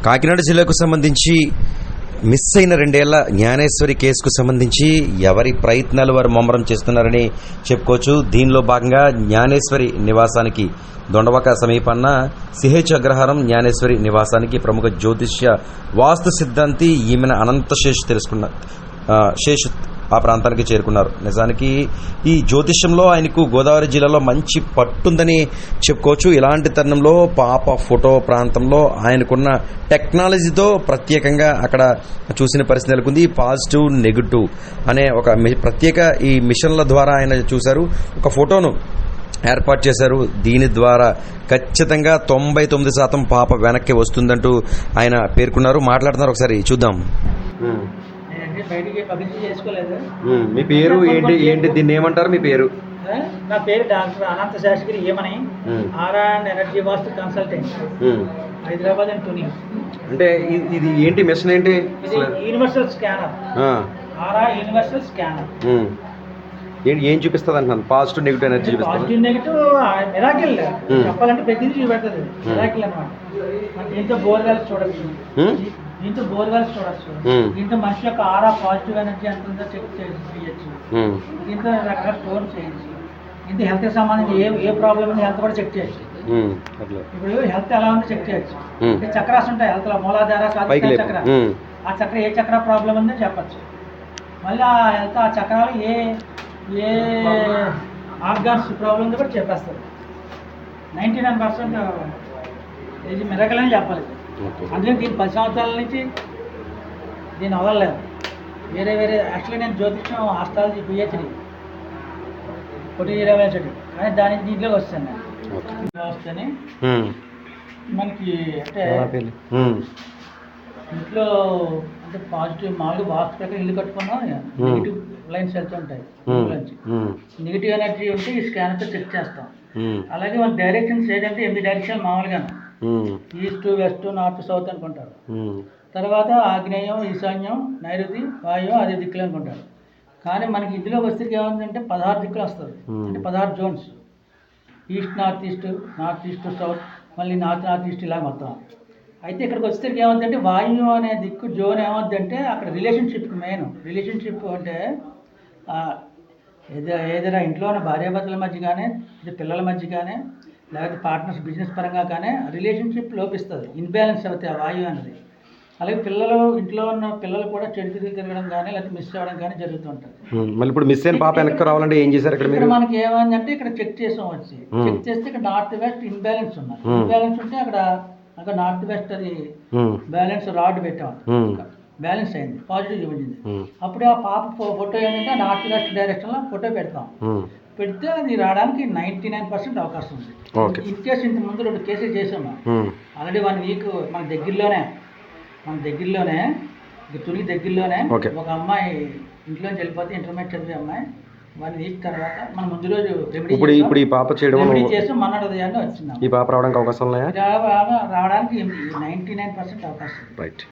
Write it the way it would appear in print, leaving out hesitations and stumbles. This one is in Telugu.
కాకినాడ జిల్లాకు సంబంధించి మిస్ అయిన 2 ఏళ్ల జ్ఞానేశ్వరి కేసుకు సంబంధించి ఎవరి ప్రయత్నాలు వారు ముమ్మరం చేస్తున్నారని చెప్పుకోవచ్చు. దీనిలో భాగంగా జ్ఞానేశ్వరి నివాసానికి దొండవక సమీపాన సిహెచ్ అగ్రహారం జ్ఞానేశ్వరి నివాసానికి ప్రముఖ జ్యోతిష్య వాస్తు సిద్ధాంతి ఈమెన అనంతశేష్ శేష్ ఆ ప్రాంతానికి చేరుకున్నారు. నిజానికి ఈ జ్యోతిష్యంలో ఆయనకు గోదావరి జిల్లాలో మంచి పట్టుందని చెప్పుకోవచ్చు. ఇలాంటి తరుణంలో పాప ఫోటో ప్రాంతంలో ఆయనకున్న టెక్నాలజీతో ప్రత్యేకంగా అక్కడ చూసిన పరిస్థితి నెలకొంది. పాజిటివ్ నెగిటివ్ అనే ఒక ప్రత్యేక ఈ మిషన్ల ద్వారా ఆయన చూశారు. ఒక ఫోటోను ఏర్పాటు చేశారు. దీని ద్వారా ఖచ్చితంగా 99% పాప వెనక్కి వస్తుందంటూ ఆయన పేర్కొన్నారు. మాట్లాడుతున్నారు, ఒకసారి చూద్దాం. మీ పేరు ఏంటి దీన్ని ఏమంటారు? మీ పేరు? నా పేరు డాక్టర్ అనంత శాస్త్రి ఏమని, ఆరా and energy vastu consultant, Hyderabad and Tuni. అంటే ఇది ఏంటి మిషన్? ఏంటి? యూనివర్సల్ స్కానర్, ఆరా యూనివర్సల్ స్కానర్. ఏం చూపిస్తుంది అంటున్నాను? పాజిటివ్ నెగిటివ్ ఎనర్జీ చూపిస్తుంది. పాజిటివ్ నెగిటివ్ మిరాకిల్ చెప్పాలంటే ప్రతిదీ చూపెడుతుంది. మిరాకిల్ అనమాట. దీంతో బోర్వెల్స్ చూడొచ్చు, దీంతో బోర్వెల్స్ చూడొచ్చు, దీంతో మనిషి యొక్క ఆరా పాజిటివ్ ఎనర్జీ ఎంత ఉందో చెక్ చేయొచ్చు, దీంతో రకరకాల స్టోర్ చేయొచ్చు, దీంతో హెల్త్ కి సంబంధించి ఏ ప్రాబ్లం ఉంది హెల్త్ కూడా చెక్ చేయొచ్చు. ఇప్పుడు హెల్త్ ఎలా ఉందో చెక్ చేయొచ్చు. చక్రాస్ ఉంటాయి హెల్త్ లో, మూలాధార, చక్ర. ఆ చక్ర ఏ చక్ర ప్రాబ్లం ఉందో చెప్పచ్చు. మళ్ళీ ఆ హెల్త్ ఆ చక్రాలు ఏ ఆర్గాన్స్ ప్రాబ్లం ఉందో కూడా చెప్పేస్తారు. 99% ఇది మిరకల్ అని చెప్పాలి. అందుకని దీని 10 సంవత్సరాల నుంచి దీన్ని వదలలేదు. వేరే యాక్చువల్లీ నేను జ్యోతిష్యం ఆస్ట్రాలజీ పిహెచ్డి కొట్టి కానీ దాని దీంట్లోకి వస్తాను నేను. వస్తేనే మనకి అంటే ఇంట్లో అంటే పాజిటివ్ మామూలుగా వాస్తు ప్రకారం ఇల్లు కట్టుకున్నా నెగిటివ్ లైన్స్ వెళ్తుంటాయి. నెగిటివ్ ఎనర్జీ ఉంటే ఈ స్కానర్తో చెక్ చేస్తాం. అలాగే మన డైరెక్షన్స్ ఏంటంటే 8 డైరెక్షన్ మామూలుగా ఈస్ట్, వెస్ట్, నార్త్, సౌత్ అనుకుంటారు. తర్వాత ఆగ్నేయం, ఈశాన్యం, నైరుతి, వాయువు, అదే దిక్కులు అనుకుంటారు. కానీ మనకి ఇందులో వస్తే ఏముందంటే 16 దిక్కులు వస్తుంది. అంటే 16 zones. East north east south, మళ్ళీ నార్త్ ఈస్ట్, ఇలా మొత్తం. అయితే ఇక్కడికి వచ్చేసరికి ఏమవుతుందంటే వాయువు అనే దిక్కు జోన్ ఏమవుతుందంటే అక్కడ రిలేషన్షిప్కి మెయిన్. రిలేషన్షిప్ అంటే ఏదైనా ఇంట్లో ఉన్న భార్యాభర్తల మధ్య కానీ, పిల్లల మధ్య కానీ, లేకపోతే పార్ట్నర్స్ బిజినెస్ పరంగా కానీ రిలేషన్షిప్ లోపిస్తుంది, ఇన్బ్యాలెన్స్ అవుతాయి ఆ వాయువు అనేది. అలాగే ఇంట్లో ఉన్న పిల్లలు కూడా చెడు తిరగడం కానీ లేకపోతే మిస్ అవ్వడం కానీ జరుగుతుంటుంది. మళ్ళీ ఇప్పుడు మిస్ అయిన పాప వెనక్కి రావాలంటే ఏం చేశారు? ఇక్కడ మనకి ఏమైందంటే ఇక్కడ చెక్ చేసాం. చెక్ చేస్తే ఇక్కడ నార్త్ వెస్ట్ ఇన్బ్యాలెన్స్ ఉన్నాయి. ఇన్బ్యాలెన్స్ ఉంటే అక్కడ నార్త్ వెస్ట్ అది బ్యాలెన్స్ రాడ్ పెట్టాం, బ్యాలెన్స్ అయింది, పాజిటివ్ చూపించింది. అప్పుడు ఆ పాప ఫోటో ఏంటంటే నార్త్ వెస్ట్ డైరెక్షన్ లో ఫోటో పెడతాం. పెడితే అది రావడానికి 99% అవకాశం ఉంది. ఇన్ కేసు ఇంత ముందు 2 కేసులు చేసాము ఆల్రెడీ. 1 వీక్ మన దగ్గరలోనే తుని దగ్గరలోనే ఒక అమ్మాయి ఇంట్లోంచి వెళ్ళిపోతే ఇంటర్మీడియట్ చదివే అమ్మాయి 1 వీక్ తర్వాత మన ముందు రోజు ఇప్పుడు ఈ పాప రెమెడీ చేసి మన్నాడు ఉదయాన్నే వచ్చింది. ఈ పాప రావడానికి అవకాశం ఉన్నాయా? రావడానికి 99% అవకాశం. రైట్.